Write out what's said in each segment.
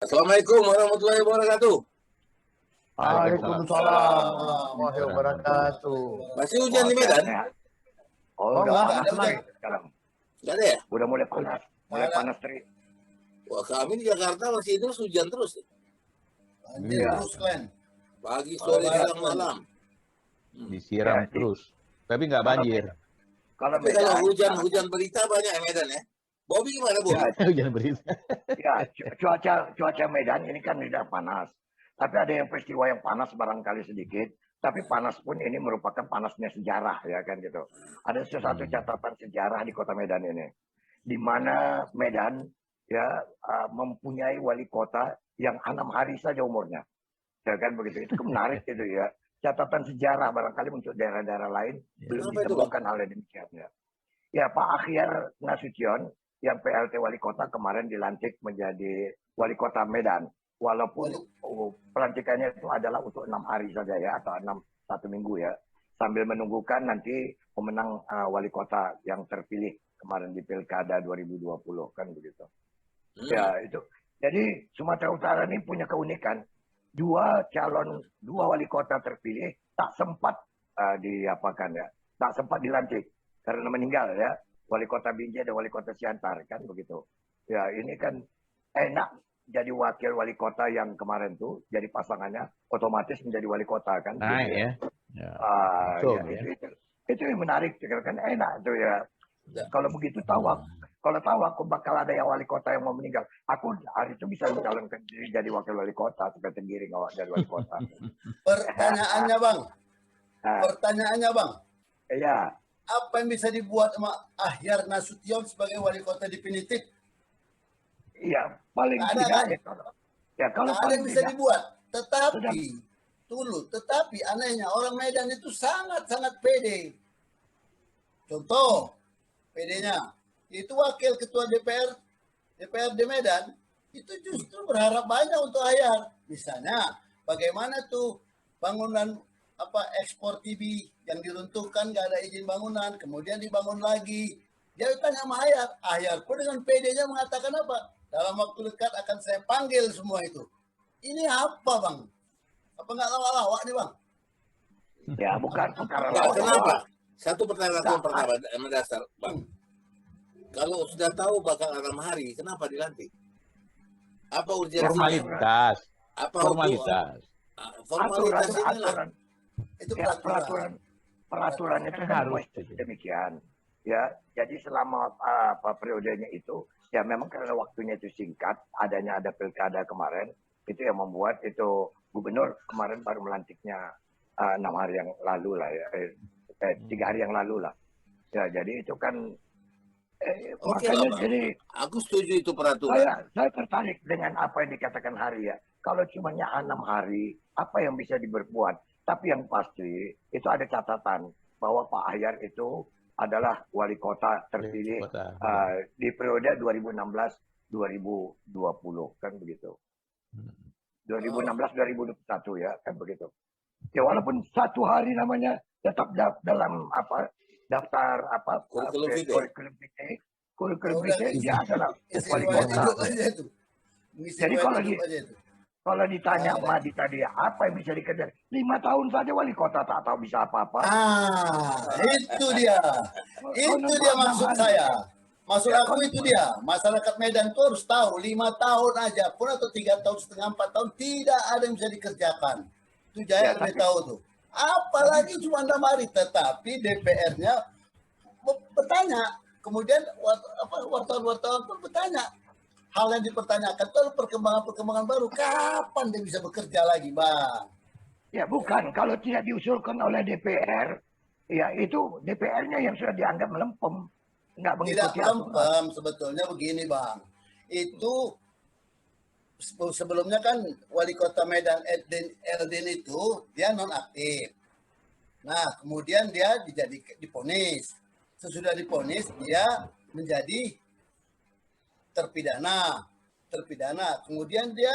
Assalamualaikum warahmatullahi wabarakatuh. Waalaikumsalam warahmatullahi wabarakatuh. Masih hujan di Medan? Oh, udah panas ada nih sekarang. Nggak ada ya? Udah mulai panas. Mulai panas terik. Wah, kami di Jakarta masih terus hujan terus. Banjir Iya. terus, Glenn. Pagi, sore, siang, malam. Disiram Ya, terus. Tapi nggak banjir. Kalau Tapi kalau Medan, hujan berita banyak ya Medan ya. Bobby gimana, Bobby? Ya. Jangan berita. ya cuaca Medan ini kan tidak panas. Tapi ada yang peristiwa yang panas barangkali sedikit. Tapi panas pun ini merupakan panasnya sejarah ya kan gitu. Ada sesuatu catatan sejarah di kota Medan ini, di mana Medan ya mempunyai wali kota yang 6 hari saja umurnya, ya kan begitu. Itu menarik gitu ya. Catatan sejarah barangkali untuk daerah-daerah lain belum Kenapa itu, ditemukan hal yang demikian ya. Ya Pak Akhyar Nasution yang PLT wali kota kemarin dilantik menjadi wali kota Medan. Walaupun pelantikannya itu adalah untuk 6 hari saja ya, atau 1 minggu ya, sambil menunggukan nanti pemenang wali kota yang terpilih kemarin di Pilkada 2020 kan begitu. Ya itu. Jadi Sumatera Utara ini punya keunikan, dua wali kota terpilih tak sempat diapakan ya, tak sempat dilantik karena meninggal ya, wali kota Binjai dan wali kota Siantar kan begitu. Ya ini kan enak. Jadi wakil wali kota yang kemarin tuh jadi pasangannya otomatis menjadi wali kota kan. Naik gitu ya. Ya. ya, ya. itu yang menarik kan, enak tuh ya. Kalau begitu kalau tahu aku bakal ada yang wali kota yang mau meninggal, aku hari itu bisa mencalonkan diri jadi wakil wali kota supaya tergiring awak jadi wali kota. Pertanyaannya, Bang. Iya. Apa yang bisa dibuat sama Akhyar Nasution sebagai wali kota definitif? Iya, paling Nggak ada, tidak kan? kalau Nggak ada paling yang bisa tidak, dibuat. Tetapi anehnya orang Medan itu sangat-sangat pede. Contoh, pedenya itu wakil ketua DPRD Medan itu justru berharap banyak untuk Akhyar. Misalnya, bagaimana tuh bangunan ekspor TV yang diruntuhkan nggak ada izin bangunan, kemudian dibangun lagi. Dia tanya sama Akhyar pun dengan PD-nya mengatakan apa? Dalam waktu dekat akan saya panggil semua itu. Ini apa, Bang? Apa nggak lawak-lawak nih, Bang? ya bukan perkara Nggak, lawak. kenapa? Satu pertanyaan yang pertama mendasar, Bang. Kalau sudah tahu bakal 6 hari, kenapa dilantik? Apa urgensinya? Formalitas. Apa Formalitas. Formalitas inilah. Itu Ya, peraturan. itu Kan kan harus demikian. Ya, jadi selama periodenya itu, ya memang karena waktunya itu singkat, ada pilkada kemarin, itu yang membuat itu gubernur kemarin baru melantiknya 6 hari yang lalu lah ya, 3 hari yang lalu lah. Ya, jadi itu kan Oke makanya lah, Bang. jadi Aku setuju itu peraturan. saya tertarik dengan apa yang dikatakan Hari ya. Kalau cuma 6 hari, apa yang bisa diberbuat? Tapi yang pasti itu ada catatan bahwa Pak Akhyar itu adalah wali kota terpilih di periode 2016-2020 kan begitu. 2016-2021 ya kan begitu. Ya walaupun 1 hari namanya tetap dalam daftar kurikulum vitae dia adalah wali kota. Jadi kalau ditanya Madi tadi apa yang bisa dikerjakan, 5 tahun saja wali kota tak tahu bisa apa-apa. Itu dia. Itu dia maksud saya. Maksud aku itu dia. Masyarakat Medan itu harus tahu 5 tahun aja pun atau 3 tahun setengah 4 tahun tidak ada yang bisa dikerjakan. Itu Jaya lebih tahu tuh. Apalagi cuma 6 hari, tetapi DPR-nya bertanya. Kemudian wartawan-wartawan pun bertanya. Hal yang dipertanyakan itu perkembangan-perkembangan baru. Kapan dia bisa bekerja lagi, Bang? Ya bukan, kalau tidak diusulkan oleh DPR, ya itu DPR-nya yang sudah dianggap melempem. Nggak mengikuti Tidak melempem, sebetulnya begini, Bang. Itu sebelumnya kan wali kota Medan Eldin itu dia nonaktif. Nah, kemudian dia diponis. Sesudah diponis dia menjadi terpidana. Kemudian dia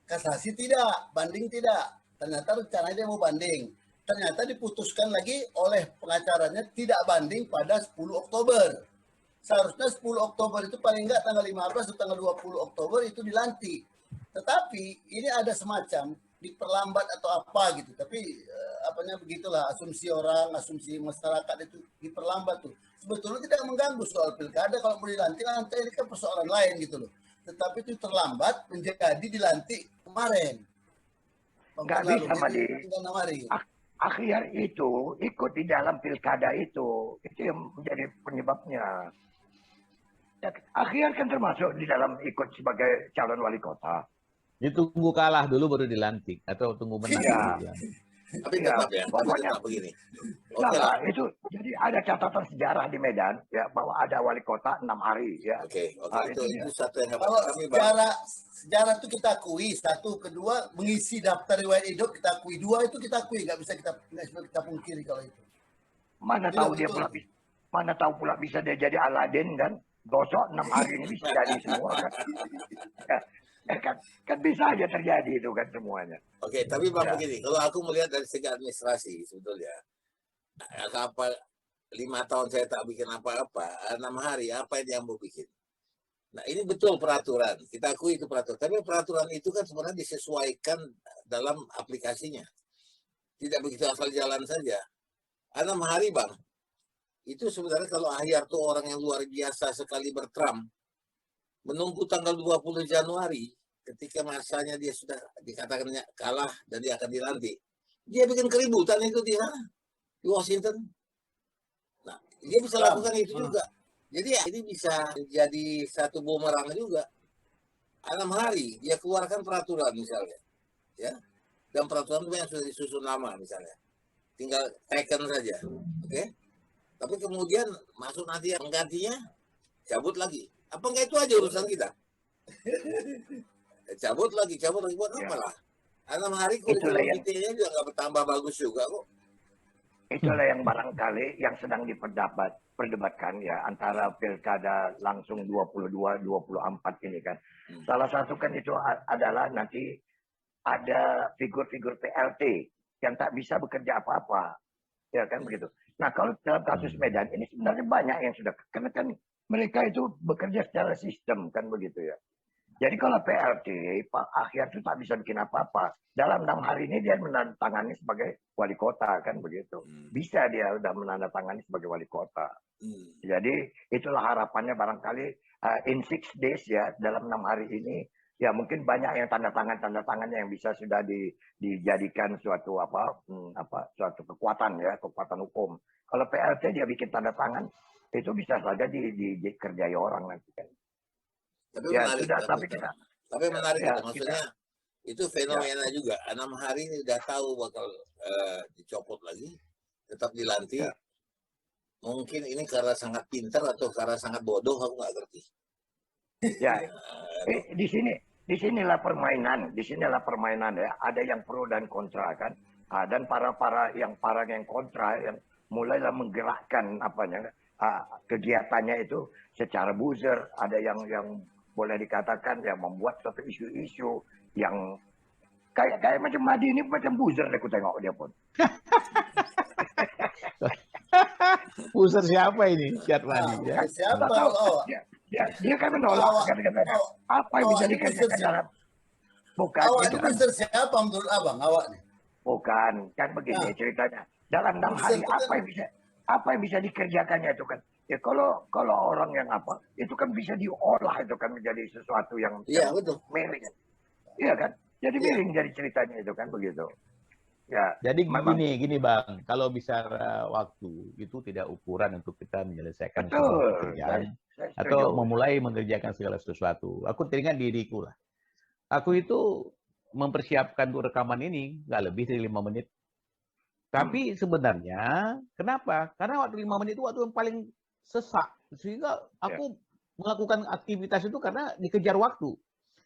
kasasi tidak, banding tidak. Ternyata rencananya dia mau banding. Ternyata diputuskan lagi oleh pengacaranya tidak banding pada 10 Oktober. seharusnya 10 Oktober itu paling enggak tanggal 15 atau tanggal 20 Oktober itu dilantik. Tetapi ini ada semacam diperlambat atau apa gitu. Tapi apanya begitulah asumsi orang, asumsi masyarakat itu diperlambat tuh. Sebetulnya tidak mengganggu soal pilkada kalau mau dilantik nanti ini kan persoalan lain gitu loh. Tetapi itu terlambat menjadi dilantik kemarin. Nggak bisa, Madi. Akhir itu ikut di dalam pilkada itu yang menjadi penyebabnya. Akhir kan termasuk di dalam ikut sebagai calon wali kota. Ditunggu kalah dulu baru dilantik atau tunggu menang. Iya. Dulu dilantik. Tapi Ya, tetap ya, tapi pokoknya tetap begini. nah, Oke lah. itu jadi ada catatan sejarah di Medan ya bahwa ada wali kota 6 hari ya. Oke, Ah, itu itu dia. satu yang Kalau kami Bang. sejarah itu kita akui, satu, kedua mengisi daftar riwayat hidup kita akui, dua itu kita akui, nggak bisa kita pungkiri kalau itu. Mana Iya, tahu dia betul. pula mana tahu pula bisa dia jadi Aladin kan. Gosok 6 hari ini bisa jadi semua kan. Kan bisa aja terjadi itu kan semuanya. Oke, tapi Bang Ya. begini, kalau aku melihat dari segi administrasi sebetulnya, apa 5 tahun saya tak bikin apa-apa, 6 hari apa yang mau bikin? Nah ini betul peraturan, kita akui itu peraturan. Tapi peraturan itu kan sebenarnya disesuaikan dalam aplikasinya. Tidak begitu asal jalan saja. 6 hari Bang, itu sebenarnya kalau Ahyar tuh orang yang luar biasa sekali bertram, menunggu tanggal 20 Januari, ketika masanya dia sudah dikatakan kalah dan dia akan dilantik. Dia bikin keributan itu di sana, di Washington. Nah, dia bisa lakukan itu juga. Jadi ya, ini bisa jadi satu bumerang juga. 6 hari dia keluarkan peraturan misalnya, ya, dan peraturan itu yang sudah disusun lama misalnya, tinggal teken saja, oke? Tapi kemudian masuk nanti yang menggantinya, cabut lagi. Apa enggak itu aja urusan kita? Cabut lagi buat apa lah? 6 hari kurikulum IT-nya juga nggak bertambah bagus juga kok. Itulah yang barangkali yang sedang diperdebatkan ya antara pilkada langsung 22-24 ini kan. Salah satu kan itu adalah nanti ada figur-figur PLT yang tak bisa bekerja apa-apa. Ya kan begitu. Nah kalau dalam kasus Medan ini sebenarnya banyak yang sudah, karena kan mereka itu bekerja secara sistem kan begitu ya. Jadi kalau PLT, Pak Ahyar itu tak bisa bikin apa-apa. Dalam 6 hari ini dia menandatangani sebagai wali kota kan begitu. Bisa dia udah menandatangani sebagai wali kota. Jadi itulah harapannya barangkali in 6 days ya, dalam 6 hari ini ya mungkin banyak yang tanda tangannya yang bisa sudah dijadikan suatu suatu kekuatan ya, kekuatan hukum. Kalau PLT dia bikin tanda tangan itu bisa saja dikerjai orang nanti kan. Tapi Ya, menarik, sudah, tapi menarik ya, itu. Maksudnya itu fenomena juga. 6 hari ini udah tahu bakal dicopot lagi, tetap dilantik. Ya. Mungkin ini karena sangat pintar atau karena sangat bodoh, aku nggak ngerti. Ya, disinilah permainan ya. Ada yang pro dan kontra kan. Dan para yang kontra yang mulailah menggerakkan kegiatannya itu secara buzzer. Ada yang boleh dikatakan yang membuat suatu isu-isu yang kayak macam Madi ini macam buzzer deh, aku tengok dia pun. Buzzer siapa ini? Siat Madi ya. Siapa? Dia kan menolak kata-kata apa yang bisa dikerjakan dalam bukan Awak itu itu kan buzzer siapa menurut abang? Awak nih? bukan kan begini ceritanya dalam 6 hari apa yang bisa dikerjakannya itu kan ya kalau orang yang itu kan bisa diolah itu kan menjadi sesuatu yang betul. miring iya kan jadi miring jadi ceritanya itu kan begitu ya Jadi memang gini Bang, kalau bicara waktu itu tidak ukuran untuk kita menyelesaikan betul sebuah pekerjaan saya atau setuju. memulai mengerjakan segala sesuatu. Aku teringat diriku lah. Aku itu mempersiapkan untuk rekaman ini nggak lebih dari 5 menit. Tapi sebenarnya kenapa? Karena waktu 5 menit itu waktu yang paling sesak. Sehingga aku melakukan aktivitas itu karena dikejar waktu.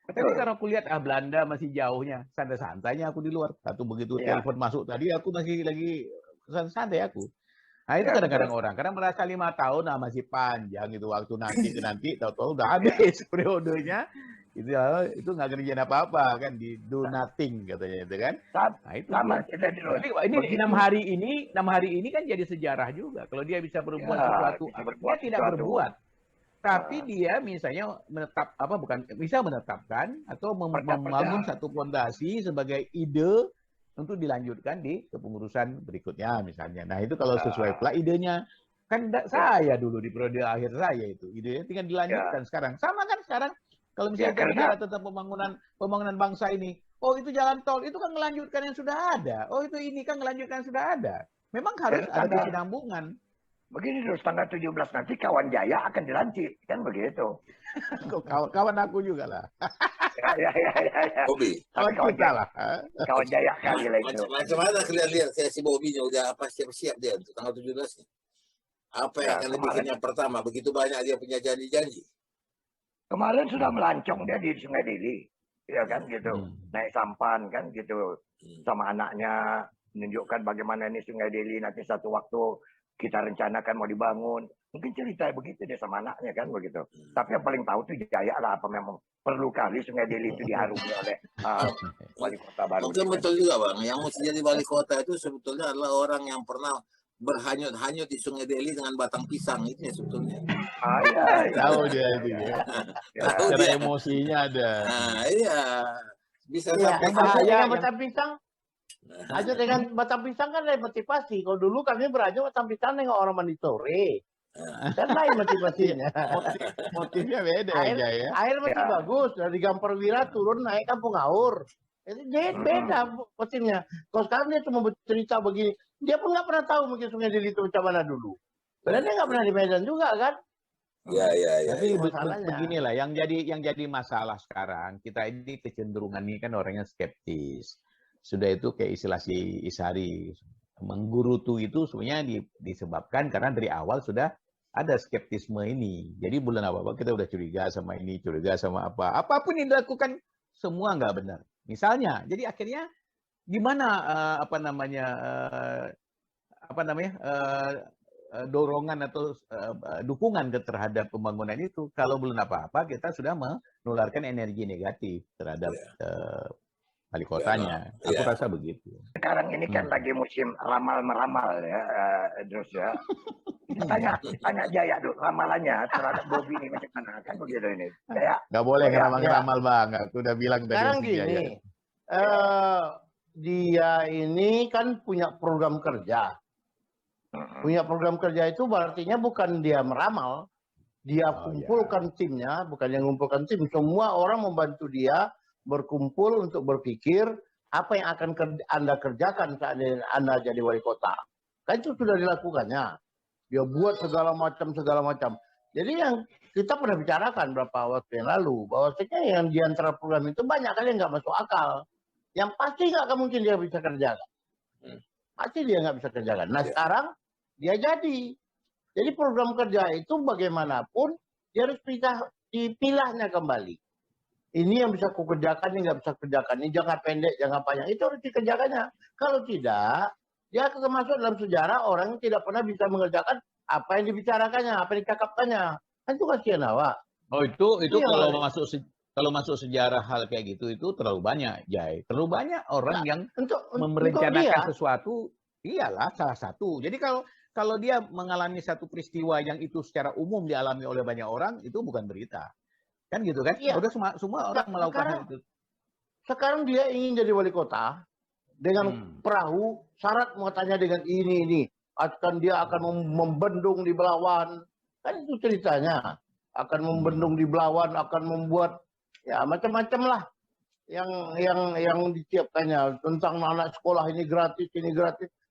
Tapi karena aku lihat Belanda masih jauhnya, santai-santainya aku di luar. Satu begitu telepon masuk tadi, aku masih lagi santai aku. Nah itu kadang-kadang orang, karena merasa 5 tahun masih panjang itu waktu nanti, tahu-tahu udah habis periodenya. Itu nggak kerjain apa-apa kan, di do nothing katanya itu kan. Nah itu tapi ini 6 hari ini kan jadi sejarah juga. Kalau dia bisa berbuat sesuatu, dia tidak berbuat. Tapi dia misalnya bisa menetapkan atau membangun satu fondasi sebagai ide untuk dilanjutkan di kepengurusan berikutnya misalnya. Nah itu kalau sesuai pula idenya. Kan saya dulu di periode akhir saya itu idenya tinggal dilanjutkan sekarang. Sama kan sekarang kalau misalnya kita bicara tentang pembangunan bangsa ini, oh itu jalan tol, itu kan melanjutkan yang sudah ada. Oh itu ini kan melanjutkan yang sudah ada. Memang harus ada kesinambungan. Begini terus tanggal 17 nanti Kawan Jaya akan dilantik, kan begitu. Kawan aku juga lah. Ya. Bobby. Kawan kita lah. Kawan Jaya kali lah itu. Macam mana kalian lihat si Bobby-nya udah apa siap-siap dia untuk tanggal 17 nih? Apa yang akan dibikin yang pertama? Begitu banyak dia punya janji-janji. Kemarin sudah melancong dia di Sungai Deli, ya kan gitu. Naik sampan kan gitu sama anaknya, menunjukkan bagaimana ini Sungai Deli nanti satu waktu kita rencanakan mau dibangun. Mungkin cerita begitu dia sama anaknya kan begitu. Tapi yang paling tahu tuh Jaya lah apa memang perlu kali Sungai Deli itu diharungi oleh wali kota baru. Mungkin betul juga Bang, yang mesti jadi wali kota itu sebetulnya adalah orang yang pernah berhanyut-hanyut di Sungai Deli dengan batang pisang itu ya sebetulnya. Tahu dia itu ya. Cara emosinya ada. Nah, iya. Bisa sampai dengan batang pisang. Aja dengan batang pisang kan ada motivasi. Kalau dulu kami berhanyut batang pisang dengan orang mandi sore. Kan lain motivasinya. Motifnya beda ya. Air masih bagus. Dari Gampar Wira turun naik Kampung Aur. Itu beda motifnya. Kalau sekarang dia cuma bercerita begini. Dia pun nggak pernah tahu mungkin Sungai Deli itu macam mana dulu. Padahal dia nggak pernah di Medan juga kan. Ya. Tapi beginilah yang jadi masalah sekarang, kita ini kecenderungan ini kan orangnya skeptis. Sudah itu kayak istilah si Ishari, menggerutu itu sebenarnya disebabkan karena dari awal sudah ada skeptisme ini. Jadi bulan apa-apa kita udah curiga sama ini, curiga sama apa. Apapun yang dilakukan semua nggak benar. Misalnya, jadi akhirnya gimana dorongan atau dukungan terhadap pembangunan itu kalau belum apa-apa kita sudah menularkan energi negatif terhadap wali kotanya. Aku rasa begitu. Sekarang ini kan lagi musim ramal-meramal ya, terus ya. Tanya Jaya dulu ramalannya terhadap Bobby ini macam mana kan begitu ini. Jaya. Nggak boleh ngeramal-ngeramal Bang. Aku udah bilang tadi. Sekarang gini, dia ini kan punya program kerja. Punya program kerja itu berartinya bukan dia meramal. Dia kumpulkan timnya, bukan yang mengumpulkan tim. Semua orang membantu dia berkumpul untuk berpikir apa yang akan Anda kerjakan saat Anda jadi wali kota. Kan itu sudah dilakukannya. Dia buat segala macam. Jadi yang kita pernah bicarakan beberapa waktu yang lalu, bahwasanya yang di antara program itu banyak kali yang nggak masuk akal. Yang pasti nggak mungkin dia bisa kerjakan. Pasti dia nggak bisa kerjakan. Nah sekarang dia jadi. Jadi program kerja itu bagaimanapun dia harus dipilahnya kembali. Ini yang bisa kukerjakan, ini nggak bisa kerjakan. Ini jangka pendek, jangka panjang. Itu harus dikerjakannya. Kalau tidak, dia akan masuk dalam sejarah orang yang tidak pernah bisa mengerjakan apa yang dibicarakannya, apa yang dicakapkannya. Kan itu kasihan awak. Oh itu kalau masuk sejarah hal kayak gitu itu terlalu banyak, Jai. Terlalu banyak orang yang merencanakan sesuatu. Iyalah salah satu. Jadi kalau dia mengalami satu peristiwa yang itu secara umum dialami oleh banyak orang, itu bukan berita. Kan gitu kan? Ya. Udah semua orang melakukan hal itu. Sekarang dia ingin jadi wali kota dengan perahu, syarat muatannya dengan ini. Dia akan membendung di Belawan. Kan itu ceritanya. Akan membendung di Belawan, akan membuat ya macam-macam lah yang disiapkannya tentang anak sekolah ini gratis.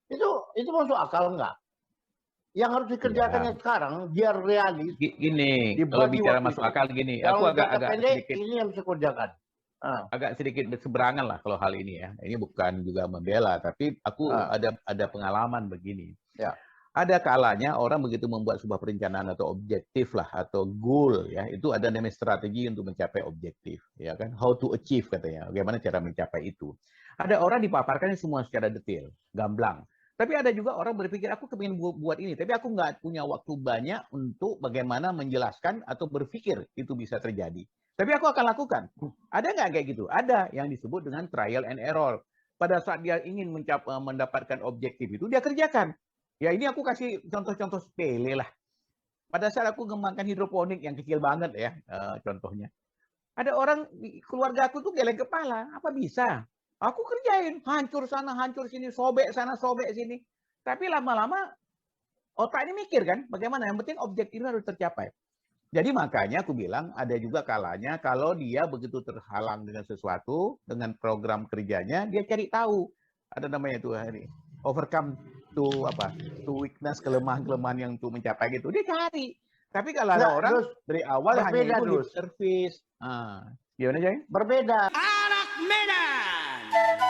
Itu masuk akal enggak? Yang harus dikerjakannya sekarang biar realis. Gini, kalau bicara masuk akal gini, aku agak sedikit ini yang bisa kerjakan. Agak sedikit berseberangan lah kalau hal ini ya. Ini bukan juga membela, tapi aku ada pengalaman begini. Ya. Ada kalanya orang begitu membuat sebuah perencanaan atau objektif lah atau goal ya, itu ada namanya strategi untuk mencapai objektif, ya kan? How to achieve katanya. Bagaimana cara mencapai itu? Ada orang dipaparkan semua secara detail, gamblang. Tapi ada juga orang berpikir, aku kepingin buat ini, tapi aku nggak punya waktu banyak untuk bagaimana menjelaskan atau berpikir itu bisa terjadi. Tapi aku akan lakukan. Ada nggak kayak gitu? Ada yang disebut dengan trial and error. Pada saat dia ingin mendapatkan objektif itu, dia kerjakan. Ya ini aku kasih contoh-contoh sepele lah. Pada saat aku mengembangkan hidroponik yang kecil banget ya, contohnya. Ada orang di keluarga aku tuh geleng kepala, apa bisa? Aku kerjain, hancur sana, hancur sini, sobek sana, sobek sini. Tapi lama-lama otak ini mikir kan, bagaimana? Yang penting objektif harus tercapai. Jadi makanya aku bilang ada juga kalanya kalau dia begitu terhalang dengan sesuatu, dengan program kerjanya, dia cari tahu. Ada namanya itu ini, overcome to weakness, kelemahan-kelemahan yang untuk mencapai gitu. Dia cari. Tapi kalau ada Nggak, orang Dus, dari awal hanya berbeda, itu lip Dus. service. Gimana, Jay? Berbeda. Anak Medan.